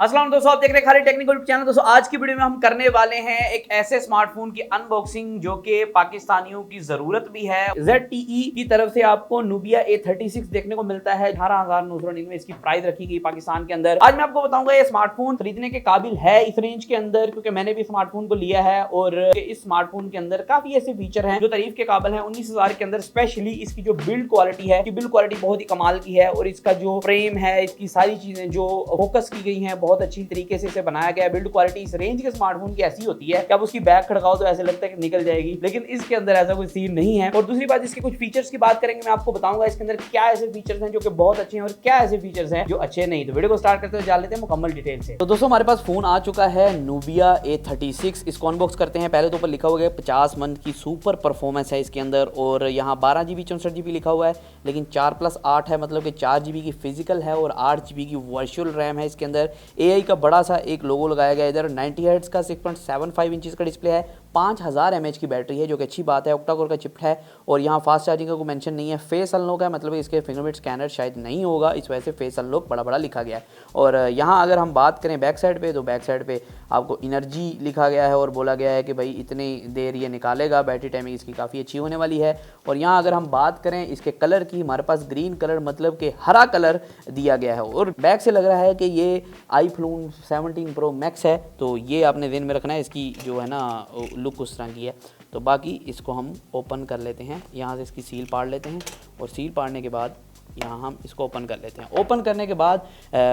अस्सलाम दोस्तों, आप देख रहे हैं खाली टेक्निकल चैनल। दोस्तों आज की वीडियो में हम करने वाले हैं एक ऐसे स्मार्टफोन की अनबॉक्सिंग जो कि पाकिस्तानियों की जरूरत भी है। ZTE की तरफ से आपको Nubia A36 देखने को मिलता है। 18,999 इसकी प्राइस रखी गई पाकिस्तान के अंदर। आज मैं आपको बताऊंगा ये स्मार्टफोन खरीदने के काबिल है इस रेंज के अंदर, क्योंकि मैंने भी स्मार्टफोन को लिया है और इस स्मार्टफोन के अंदर काफी ऐसे फीचर हैं जो तारीफ के काबिल है। 19,000 के अंदर स्पेशली इसकी जो बिल्ड क्वालिटी है, बिल्ड क्वालिटी बहुत ही कमाल की है और इसका जो फ्रेम है, इसकी सारी चीजें जो फोकस की गई है बहुत अच्छी तरीके से इसे बनाया गया है। बिल्ड क्वालिटी इस रेंज के स्मार्टफोन की ऐसी होती है कि आप उसकी बैक खड़काओ तो ऐसे लगता है कि निकल जाएगी, लेकिन इसके अंदर ऐसा कोई सीन नहीं है। और दूसरी बात, इसके कुछ फीचर्स की बात करेंगे, मैं आपको बताऊंगा इसके अंदर क्या ऐसे फीचर्स हैं जो कि बहुत अच्छे हैं और क्या ऐसे फीचर्स हैं जो अच्छे नहीं। तो वीडियो को स्टार्ट करते हुए जान लेते हैं मुकम्मल डिटेल से। तो दोस्तों हमारे पास फोन आ चुका है Nubia A36। इसको अनबॉक्स करते हैं। पहले तो ऊपर लिखा हुआ है 50 मंथ की सुपर परफॉर्मेंस है इसके अंदर, और यहाँ 12GB 64GB लिखा हुआ है, लेकिन 4+8 है, मतलब कि 4GB की फिजिकल है और 8GB की वर्चुअल रैम है इसके अंदर। AI का बड़ा सा एक लोगो लगाया गया। इधर 90 हर्ट्ज का 6.75 इंचेस का डिस्प्ले है। 5000 mAh की बैटरी है जो कि अच्छी बात है। ऑक्टा कोर का चिप है और यहाँ फास्ट चार्जिंग का कोई मेंशन नहीं है। फेस अनलॉक है, मतलब इसके फिंगरप्रिंट स्कैनर शायद नहीं होगा, इस वजह से फेस अनलॉक बड़ा बड़ा लिखा गया है। और यहाँ अगर हम बात करें बैक साइड पे, तो बैक साइड पे आपको एनर्जी लिखा गया है और बोला गया है कि भाई इतनी देर ये निकालेगा, बैटरी टाइमिंग इसकी काफ़ी अच्छी होने वाली है। और यहाँ अगर हम बात करें इसके कलर की, हमारे पास ग्रीन कलर मतलब कि हरा कलर दिया गया है और बैक से लग रहा है कि ये iPhone 17 Pro Max है। तो ये आपने ध्यान में रखना है, इसकी जो है ना लुक उस तरह की है। तो बाकी इसको हम ओपन कर लेते हैं, यहाँ से इसकी सील पाड़ लेते हैं और सील पाड़ने के बाद यहाँ हम इसको ओपन कर लेते हैं। ओपन करने के बाद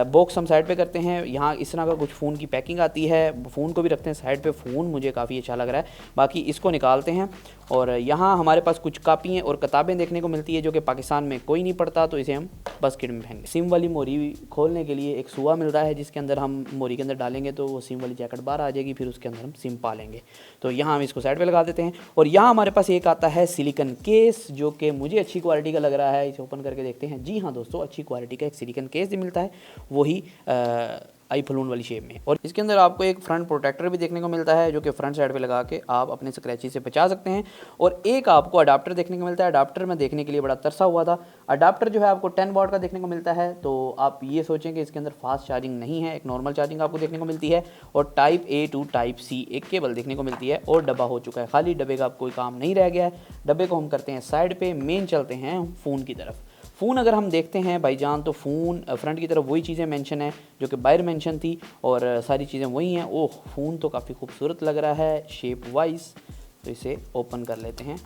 बॉक्स हम साइड पे करते हैं। यहाँ इस तरह का कुछ फ़ोन की पैकिंग आती है, फ़ोन को भी रखते हैं साइड पे। फ़ोन मुझे काफ़ी अच्छा लग रहा है। बाकी इसको निकालते हैं और यहाँ हमारे पास कुछ कापियाँ और किताबें देखने को मिलती है जो कि पाकिस्तान में कोई नहीं पढ़ता, तो इसे हम बास्केट में फेंकेंगे। सिम वाली मोरी खोलने के लिए एक सुआ मिल रहा है जिसके अंदर हम मोरी के अंदर डालेंगे तो वो सिम वाली जैकेट बाहर आ जाएगी, फिर उसके अंदर हम सिम पा लेंगे। तो यहाँ हम इसको साइड पे लगा देते हैं। और यहाँ हमारे पास एक आता है सिलिकन केस जो कि मुझे अच्छी क्वालिटी का लग रहा है। इसे ओपन करके देखते हैं। जी हाँ दोस्तों, अच्छी क्वालिटी का एक सिलिकन केस भी मिलता है, वही iPhone वाली शेप में। और इसके अंदर आपको एक फ्रंट प्रोटेक्टर भी देखने को मिलता है जो कि फ्रंट साइड पे लगा के आप अपने स्क्रैचेस से बचा सकते हैं। और एक आपको अडाप्टर देखने को मिलता है। अडाप्टर में देखने के लिए बड़ा तरसा हुआ था। अडाप्टर जो है आपको 10 वाट का देखने को मिलता है, तो आप ये सोचें कि इसके अंदर फास्ट चार्जिंग नहीं है, एक नॉर्मल चार्जिंग आपको देखने को मिलती है। और type A to type C एक केबल देखने को मिलती है और डब्बा हो चुका है खाली। डब्बे का कोई काम नहीं रह गया है। डब्बे को हम करते हैं साइड पे, मेन चलते हैं फ़ोन की तरफ। फ़ोन अगर हम देखते हैं भाईजान, तो फ़ोन फ्रंट की तरफ वही चीज़ें मेंशन है जो कि बाहर मेंशन थी और सारी चीज़ें वही हैं। ओह, फ़ोन तो काफ़ी खूबसूरत लग रहा है शेप वाइज। तो इसे ओपन कर लेते हैं।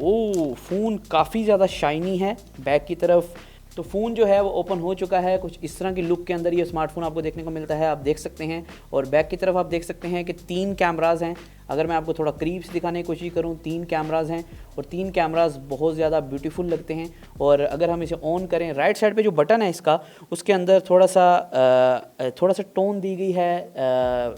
ओह, फ़ोन काफ़ी ज़्यादा शाइनी है बैक की तरफ। तो फ़ोन जो है वो ओपन हो चुका है। कुछ इस तरह की लुक के अंदर ये स्मार्टफोन आपको देखने को मिलता है, आप देख सकते हैं। और बैक की तरफ आप देख सकते हैं कि 3 कैमराज़ हैं। अगर मैं आपको थोड़ा करीब से दिखाने की कोशिश करूं, 3 कैमराज़ हैं और 3 कैमराज़ बहुत ज़्यादा ब्यूटीफुल लगते हैं। और अगर हम इसे ऑन करें, राइट साइड पे जो बटन है इसका, उसके अंदर थोड़ा सा टोन दी गई है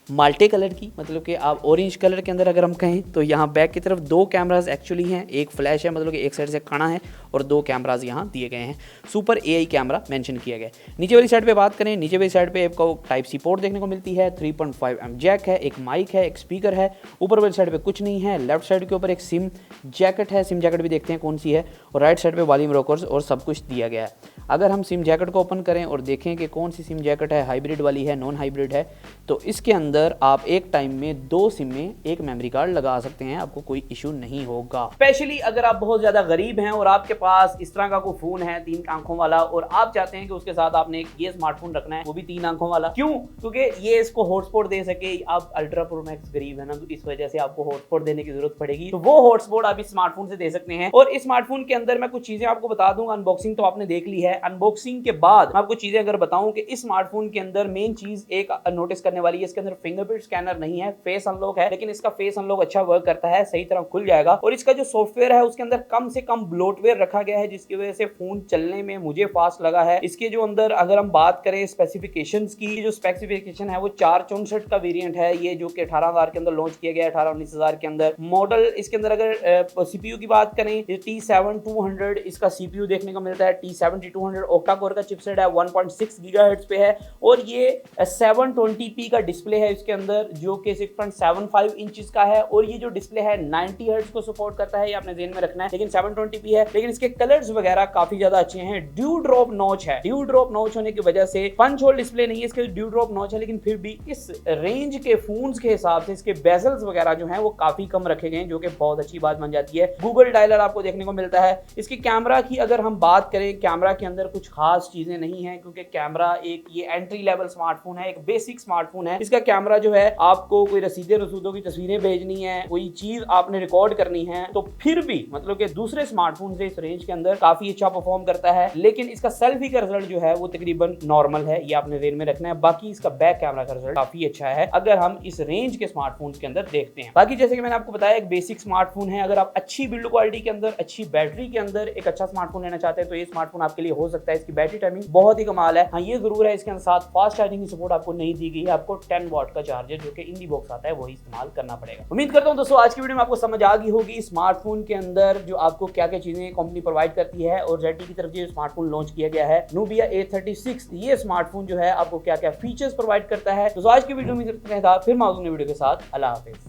माल्टे कलर की, मतलब कि आप ऑरेंज कलर के अंदर अगर हम कहें तो यहाँ बैक की तरफ 2 कैमराज एक्चुअली हैं। एक फ्लैश है, मतलब कि एक साइड से कड़ा है, और 2 कैमराज यहाँ दिए गए हैं। सुपर AI कैमरा मेंशन किया गया है। नीचे वाली साइड पे बात करें, नीचे वाली साइड पे आपको टाइप C पोर्ट देखने को मिलती है। 3.5mm जैक है, एक माइक है, एक स्पीकर है। ऊपर वाली साइड पे कुछ नहीं है। लेफ्ट साइड के ऊपर एक सिम जैकेट है, सिम जैकेट भी देखते हैं कौन सी है। और राइट साइड पे वॉल्यूम रोकर्स और सब कुछ दिया गया है। अगर हम सिम जैकेट को ओपन करें और देखें कि कौन सी सिम जैकेट है, हाइब्रिड वाली है, नॉन हाइब्रिड है, तो इसके अंदर आप एक टाइम में 2 सिम में एक मेमोरी कार्ड लगा सकते हैं, आपको कोई इशू नहीं होगा। स्पेशली अगर आप बहुत ज्यादा गरीब हैं और आपके पास इस तरह का कोई फोन है 3 आंखों वाला, और आप चाहते हैं कि उसके साथ आपने ये स्मार्टफोन रखना है, वो भी 3 आंखों वाला। क्यों? क्योंकि ये इसको हॉटस्पॉट दे सके। आप अल्ट्रा प्रो मैक्स गरीब है ना, तो इस वजह से आपको हॉटस्पॉट देने की जरूरत पड़ेगी, तो वो हॉटस्पॉट आप इस स्मार्टफोन से दे सकते हैं। और इस स्मार्टफोन के अंदर मैं कुछ चीजें आपको बता दूंगा। अनबॉक्सिंग तो आपने देख ली है, अनबॉक्सिंग के बाद मैं आपको चीजें अगर बताऊं कि इस स्मार्टफोन के अंदर मेन चीज एक नोटिस करने वाली है, इसके अंदर फिंगरप्रिंट स्कैनर नहीं है, फेस अनलॉक है, लेकिन इसका फेस अनलॉक अच्छा वर्क करता है, सही तरह खुल जाएगा। और इसका जो सॉफ्टवेयर है उसके अंदर कम से कम ब्लोटवेयर रखा गया है, जिसकी वजह से फोन चलने में मुझे फास्ट लगा है। इसके जो अंदर अगर हम बात करें स्पेसिफिकेशंस की, जो स्पेसिफिकेशन है वो 464 का वेरिएंट है, ये जो कि 18,000 के अंदर लॉन्च किया गया है, 18-19,000 के अंदर मॉडल। इसके अंदर अगर सीपीयू की बात करें, T7-200 इसका सीपीयू देखने को मिलता है। T7-200 ऑक्टा कोर का चिपसेट है, 1.6 गीगाहर्ट्ज पे है और ये 720p का डिस्प्ले है इसके अंदर, जो कि 6.75 इंचेस का है। और ये जो डिस्प्ले है 90 हर्ट्ज को सपोर्ट करता है, ये आपने ध्यान में रखना है, लेकिन 720p है। लेकिन इसके कलर्स वगैरह काफी ज्यादा अच्छे हैं। ड्यू ड्रॉप नॉच है, ड्यू ड्रॉप नॉच होने की वजह से पंच होल डिस्प्ले नहीं है, इसके ड्यू ड्रॉप नॉच है, लेकिन फिर भी इस रेंज के फोन्स के हिसाब से इसके बेजल्स वगैरह जो हैं वो काफी कम रखे गए हैं, जो कि बहुत अच्छी बात बन जाती है। गूगल डायलर आपको देखने को मिलता है। इसकी कैमरा की अगर हम बात करें, कैमरा के अंदर कुछ खास चीजें नहीं है, क्योंकि कैमरा एक ये एंट्री लेवल स्मार्टफोन है, एक बेसिक स्मार्टफोन है। इसका कैमरा जो है, आपको कोई रसीदे रसूदों की तस्वीरें भेजनी है, कोई चीज आपने रिकॉर्ड करनी है, तो फिर भी मतलब कि दूसरे स्मार्टफोन से इस रेंज के अंदर काफी अच्छा परफॉर्म करता है। लेकिन इसका सेल्फी का रिजल्ट जो है वो तकरीबन नॉर्मल है, ये आपने रेंज में रखना है। बाकी इसका बैक कैमरा का रिजल्ट काफी अच्छा है अगर हम इस रेंज के स्मार्टफोन्स के अंदर देखते हैं। बाकी जैसे कि मैंने आपको बताया, एक बेसिक स्मार्टफोन है। अगर आप अच्छी बिल्ड क्वालिटी के अंदर, अच्छी बैटरी के अंदर एक अच्छा स्मार्टफोन लेना चाहते हैं तो ये स्मार्टफोन आपके लिए हो सकता है। इसकी बैटरी टाइमिंग बहुत ही कमाल है। हाँ, ये जरूर है इसके साथ फास्ट चार्जिंग की सपोर्ट आपको नहीं दी गई है। आपको 10 वाट का चार्जर जो कि इन दी बॉक्स आता है वही इस्तेमाल करना पड़ेगा। उम्मीद करता हूं दोस्तों आज की वीडियो में आपको समझ आ गई होगी स्मार्टफोन के अंदर जो आपको क्या क्या चीजें कंपनी प्रोवाइड करती है, और ZTE की तरफ जो स्मार्टफोन लॉन्च किया गया है Nubia A36, ये स्मार्टफोन जो है आपको क्या क्या फीचर्स प्रोवाइड करता है। तो आज की वीडियो में फिर मौजूद वीडियो के साथ अल्लाह हाफिज।